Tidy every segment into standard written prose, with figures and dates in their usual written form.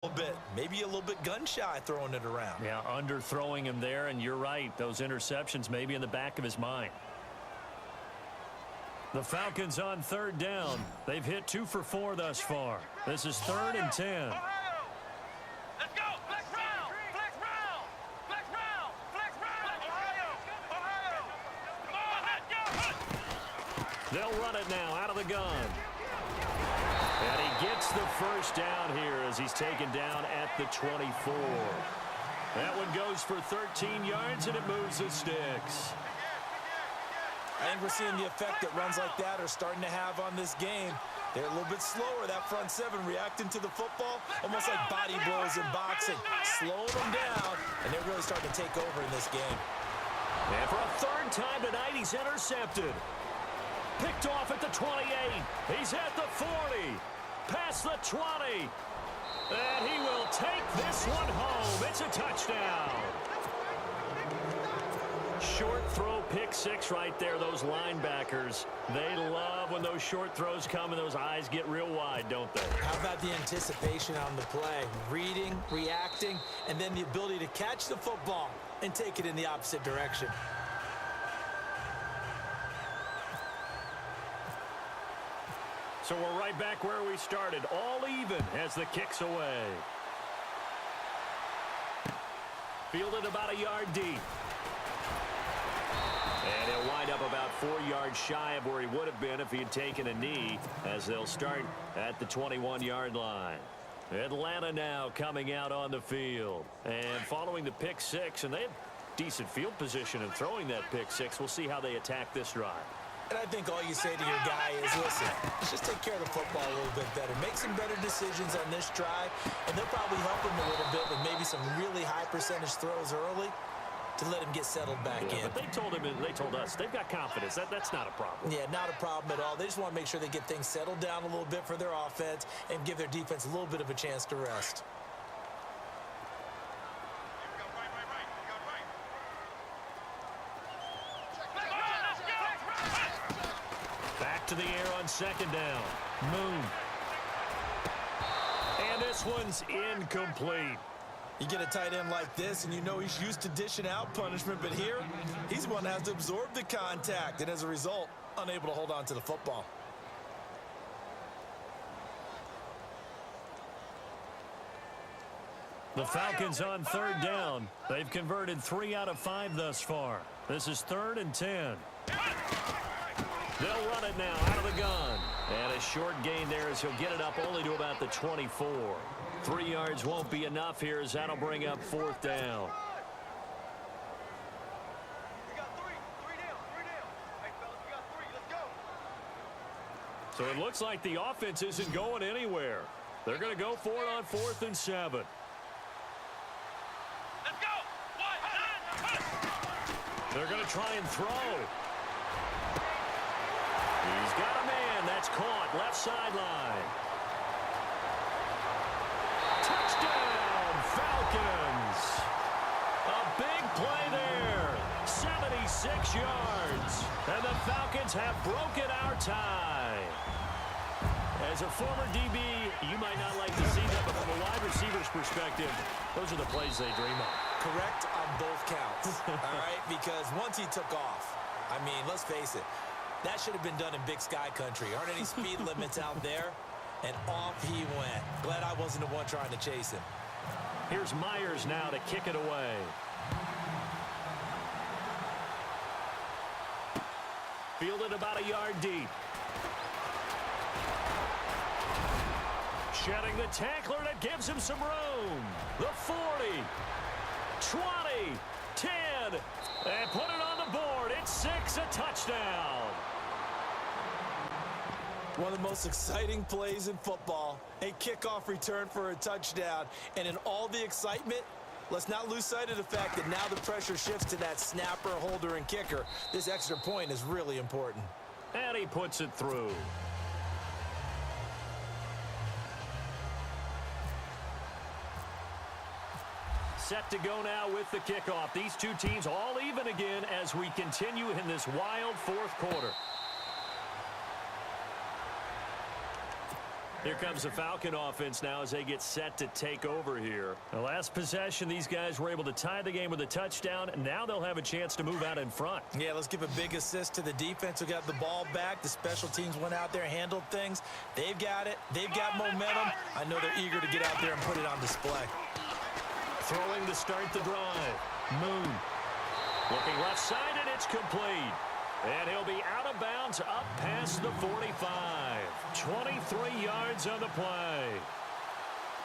bit, maybe a little bit gun-shy throwing it around. Yeah, underthrowing him there, and you're right. Those interceptions may be in the back of his mind. The Falcons on third down. They've hit 2 for 4 thus far. This is 3rd and 10. Let's go! Flex round! Flex round! Flex round! Flex round! Ohio! Come on, let's go! They'll run it now out of the gun. And he gets the first down here as he's taken down at the 24. That one goes for 13 yards, and it moves the sticks. I think we're seeing the effect that runs like that are starting to have on this game. They're a little bit slower, that front seven, reacting to the football, almost like body blows in boxing, slowing them down, and they're really starting to take over in this game. And for a third time tonight, he's intercepted. Picked off at the 28. He's at the 40. Past the 20. And he will take this one home. It's a touchdown. Short throw, pick six right there. Those linebackers, they love when those short throws come and those eyes get real wide, don't they? How about the anticipation on the play? Reading, reacting, and then the ability to catch the football and take it in the opposite direction. So we're right back where we started, all even as the kick's away. Fielded about a yard deep. And he'll wind up about 4 yards shy of where he would have been if he had taken a knee, as they'll start at the 21-yard line. Atlanta now coming out on the field. And following the pick six, and they have decent field position in throwing that pick six. We'll see how they attack this drive. And I think all you say to your guy is, listen, let's just take care of the football a little bit better. Make some better decisions on this drive, and they'll probably help him a little bit with maybe some really high percentage throws early to let him get settled back in. But they told him, and they told us, they've got confidence. That's not a problem. Yeah, not a problem at all. They just want to make sure they get things settled down a little bit for their offense and give their defense a little bit of a chance to rest. Back to the air on second down. Moon. And this one's incomplete. You get a tight end like this, and you know he's used to dishing out punishment, but here, he's the one that has to absorb the contact, and as a result, unable to hold on to the football. The Falcons on third down. They've converted 3 out of 5 thus far. This is 3rd and 10. They'll run it now out of the gun. And a short gain there as he'll get it up only to about the 24. 3 yards won't be enough here as that'll bring up 4th down. We got three down. Hey, fellas, we got 3. Let's go. So it looks like the offense isn't going anywhere. They're going to go for it on 4th and 7. Let's go. 1, 9, They're going to try and throw. He's got a man. That's caught. Left sideline. Touchdown, Falcons. A big play there. 76 yards. And the Falcons have broken our tie. As a former DB, you might not like to see that, but from a wide receiver's perspective, those are the plays they dream of. Correct on both counts, all right? Because once he took off, I mean, let's face it, that should have been done in Big Sky country. Aren't any speed limits out there? And off he went. Glad I wasn't the one trying to chase him. Here's Myers now to kick it away. Fielded about a yard deep. Shedding the tackler that gives him some room. The 40, 20, 10, and put it on the board. It's 6, a touchdown. One of the most exciting plays in football, a kickoff return for a touchdown. And in all the excitement, let's not lose sight of the fact that now the pressure shifts to that snapper, holder, and kicker. This extra point is really important. And he puts it through. Set to go now with the kickoff. These two teams all even again as we continue in this wild 4th quarter. Here comes the Falcon offense now as they get set to take over here. The last possession, these guys were able to tie the game with a touchdown, and now they'll have a chance to move out in front. Yeah, let's give a big assist to the defense who got the ball back. The special teams went out there, handled things. They've got it. They've got momentum. I know they're eager to get out there and put it on display. Throwing to start the drive. Moon. Looking left side, and it's complete. And he'll be out of bounds up past the 45. 23 yards on the play.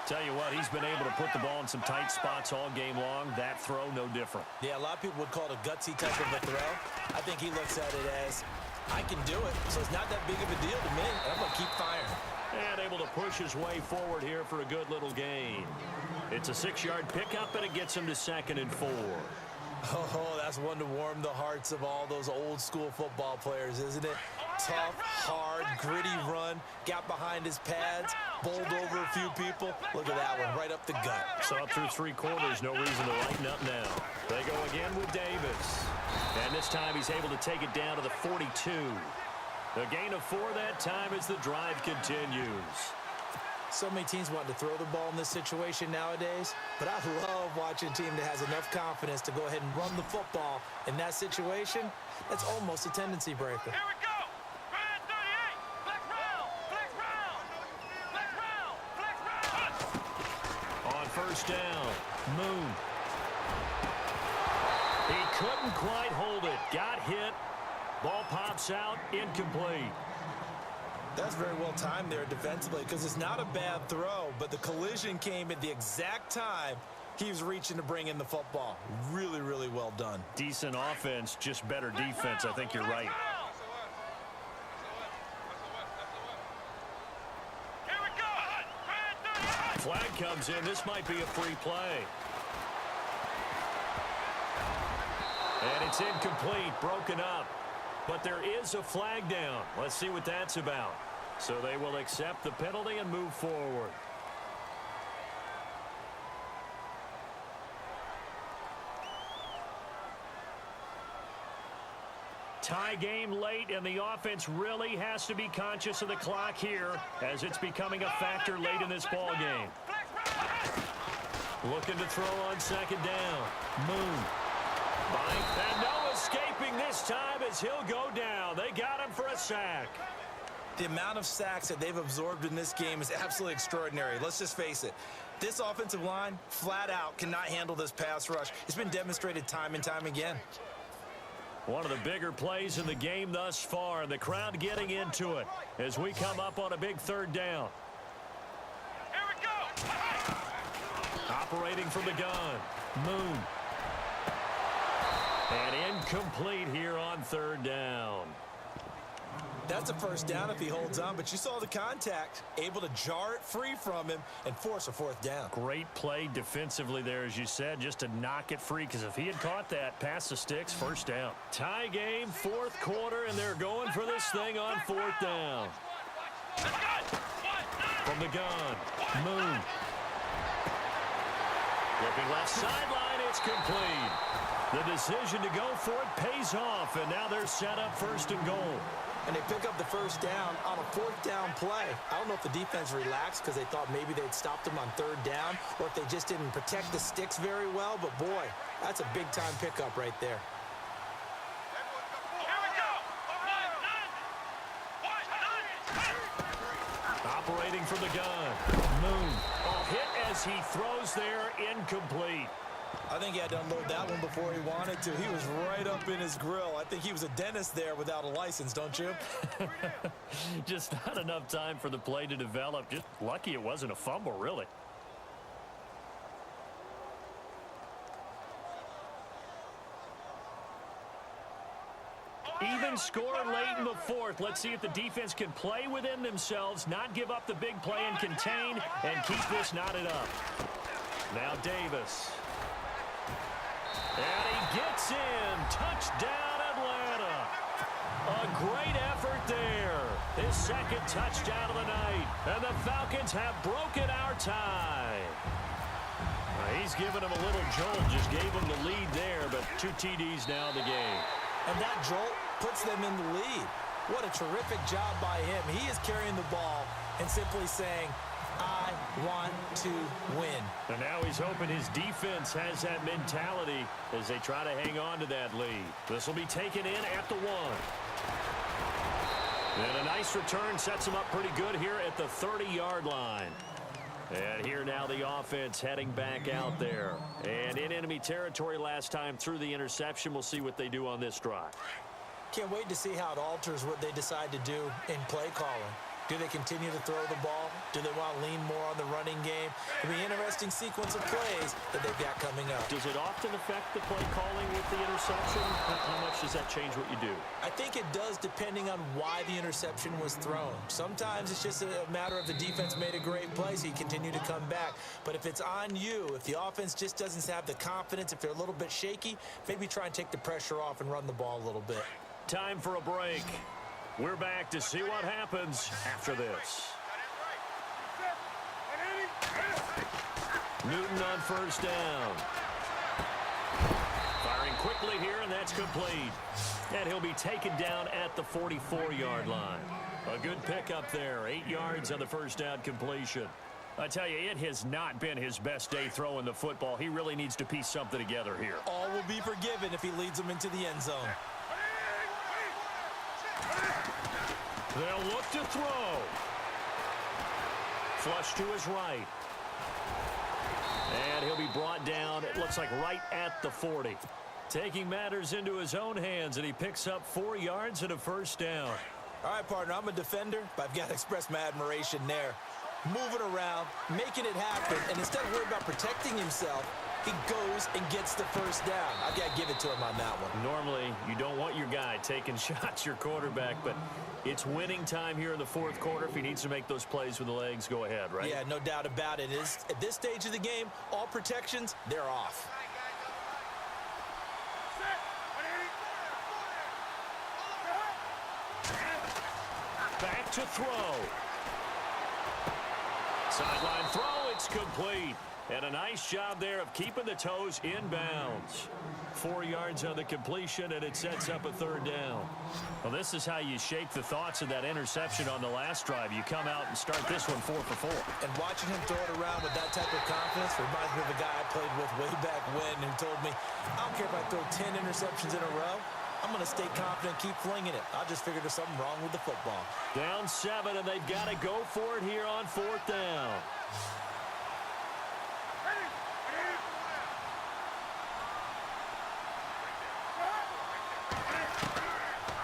Tell you what, he's been able to put the ball in some tight spots all game long. That throw, no different. Yeah, a lot of people would call it a gutsy type of a throw. I think he looks at it as, I can do it, so it's not that big of a deal to me, and I'm going to keep firing. And able to push his way forward here for a good little gain. It's a 6-yard pickup, and it gets him to 2nd and 4. Oh, that's one to warm the hearts of all those old-school football players, isn't it? Tough, hard, gritty run, got behind his pads, bowled over a few people. Look at that one, right up the gut. Saw through 3 quarters, no reason to lighten up now. They go again with Davis. And this time he's able to take it down to the 42. A gain of 4 that time as the drive continues. So many teams want to throw the ball in this situation nowadays, but I love watching a team that has enough confidence to go ahead and run the football in that situation. That's almost a tendency breaker. Here we go. Red 38. Flex round. Flex round. Flex round. Flex round. On first down, Moon. He couldn't quite hold it. Got hit. Ball pops out, incomplete. That's very well timed there defensively because it's not a bad throw, but the collision came at the exact time he was reaching to bring in the football. Really, really well done. Decent offense, just better defense. I think you're right. Here we go. Red 38. Flag comes in. This might be a free play. And it's incomplete, broken up. But there is a flag down. Let's see what that's about. So they will accept the penalty and move forward. Tie game late, and the offense really has to be conscious of the clock here as it's becoming a factor late in this ball game. Looking to throw on 2nd down. Moon. And no escaping this time as he'll go down. They got him for a sack. The amount of sacks that they've absorbed in this game is absolutely extraordinary. Let's just face it. This offensive line, flat out, cannot handle this pass rush. It's been demonstrated time and time again. One of the bigger plays in the game thus far, and the crowd getting into it as we come up on a big 3rd down. Here we go. Operating from the gun. Moon. And incomplete here on 3rd down. That's a first down if he holds on, but you saw the contact, able to jar it free from him and force a 4th down. Great play defensively there, as you said, just to knock it free, because if he had caught that, past the sticks, 1st down. Tie game, 4th quarter, and they're going for this thing on 4th down. From the gun, Moon. Looking left sideline, it's complete. The decision to go for it pays off, and now they're set up 1st and goal. And they pick up the 1st down on a 4th down play. I don't know if the defense relaxed because they thought maybe they'd stopped them on 3rd down, or if they just didn't protect the sticks very well, but boy, that's a big-time pickup right there. Here we go. Operating from the gun, Moon. A hit as he throws there, incomplete. I think he had to unload that one before he wanted to. He was right up in his grill. I think he was a dentist there without a license, don't you? Just not enough time for the play to develop. Just lucky it wasn't a fumble, really. Even score late in the 4th. Let's see if the defense can play within themselves, not give up the big play and contain, and keep this knotted up. Now Davis. And he gets in. Touchdown, Atlanta. A great effort there. His 2nd touchdown of the night. And the Falcons have broken our tie. He's given him a little jolt. Just gave him the lead there, but 2 TDs now in the game. And that jolt puts them in the lead. What a terrific job by him. He is carrying the ball and simply saying, I want to win. And now he's hoping his defense has that mentality as they try to hang on to that lead. This will be taken in at the 1. And a nice return sets him up pretty good here at the 30-yard line. And here now the offense heading back out there. And in enemy territory last time through the interception. We'll see what they do on this drive. Can't wait to see how it alters what they decide to do in play calling. Do they continue to throw the ball? Do they want to lean more on the running game? It'll be an interesting sequence of plays that they've got coming up. Does it often affect the play calling with the interception? How much does that change what you do? I think it does depending on why the interception was thrown. Sometimes it's just a matter of the defense made a great play, so you continue to come back. But if it's on you, if the offense just doesn't have the confidence, if they're a little bit shaky, maybe try and take the pressure off and run the ball a little bit. Time for a break. We're back to see what happens after this. Newton on first down. Firing quickly here, and that's complete. And he'll be taken down at the 44-yard line. A good pickup there. 8 yards on the first down completion. I tell you, it has not been his best day throwing the football. He really needs to piece something together here. All will be forgiven if he leads them into the end zone. They'll look to throw. Flush to his right. And he'll be brought down, it looks like right at the 40. Taking matters into his own hands, and he picks up 4 yards and a first down. All right, partner, I'm a defender, but I've got to express my admiration there. Moving around, making it happen, and instead of worrying about protecting himself, he goes and gets the first down. I've got to give it to him on that one. Normally, you don't want your guy taking shots, your quarterback, but it's winning time here in the fourth quarter. If he needs to make those plays with the legs, go ahead, right? Yeah, no doubt about it. At this stage of the game, all protections, they're off. Back to throw. Sideline throw, it's complete. And a nice job there of keeping the toes in bounds. 4 yards on the completion, and it sets up a third down. Well, this is how you shake the thoughts of that interception on the last drive. You come out and start this one 4 for 4. And watching him throw it around with that type of confidence reminds me of a guy I played with way back when who told me, I don't care if I throw 10 interceptions in a row. I'm going to stay confident, keep flinging it. I just figured there's something wrong with the football. Down 7, and they've got to go for it here on 4th down.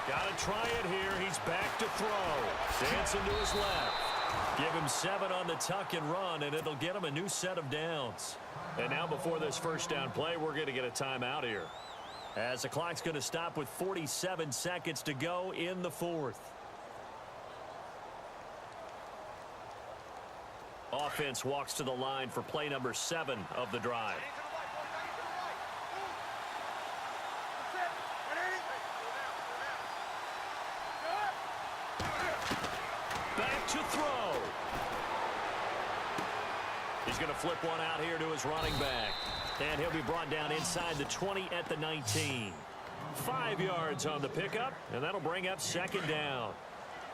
Got to try it here. He's back to throw. Dancing to his left. Give him 7 on the tuck and run, and it'll get him a new set of downs. And now before this first down play, we're going to get a timeout here, as the clock's going to stop with 47 seconds to go in the fourth. Offense walks to the line for play number 7 of the drive. Back to throw. He's going to flip one out here to his running back. And he'll be brought down inside the 20 at the 19. 5 yards on the pickup, and that'll bring up second down.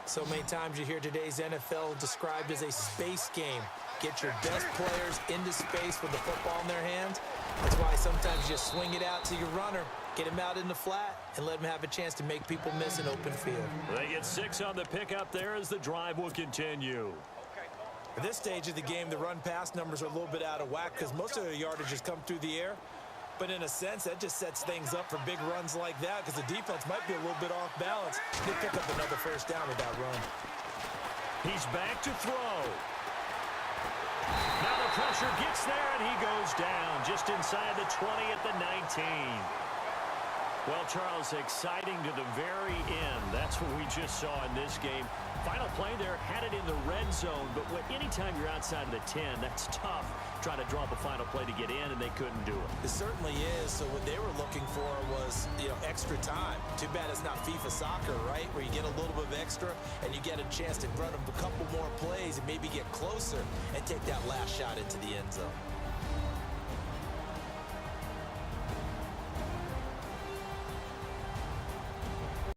So many times you hear today's NFL described as a space game. Get your best players into space with the football in their hands. That's why sometimes you just swing it out to your runner, get him out in the flat, and let him have a chance to make people miss an open field. They get 6 on the pickup there as the drive will continue. At this stage of the game, the run-pass numbers are a little bit out of whack because most of their yardage has come through the air. But in a sense, that just sets things up for big runs like that because the defense might be a little bit off balance. They pick up another first down with that run. He's back to throw. Now the pressure gets there, and he goes down just inside the 20 at the 19. Well, Charles, exciting to the very end. That's what we just saw in this game. Final play there, had it in the red zone, but anytime you're outside of the 10, that's tough. Trying to drop a final play to get in, and they couldn't do it. It certainly is. So what they were looking for was, extra time. Too bad it's not FIFA soccer, right, where you get a little bit of extra and you get a chance to run a couple more plays and maybe get closer and take that last shot into the end zone.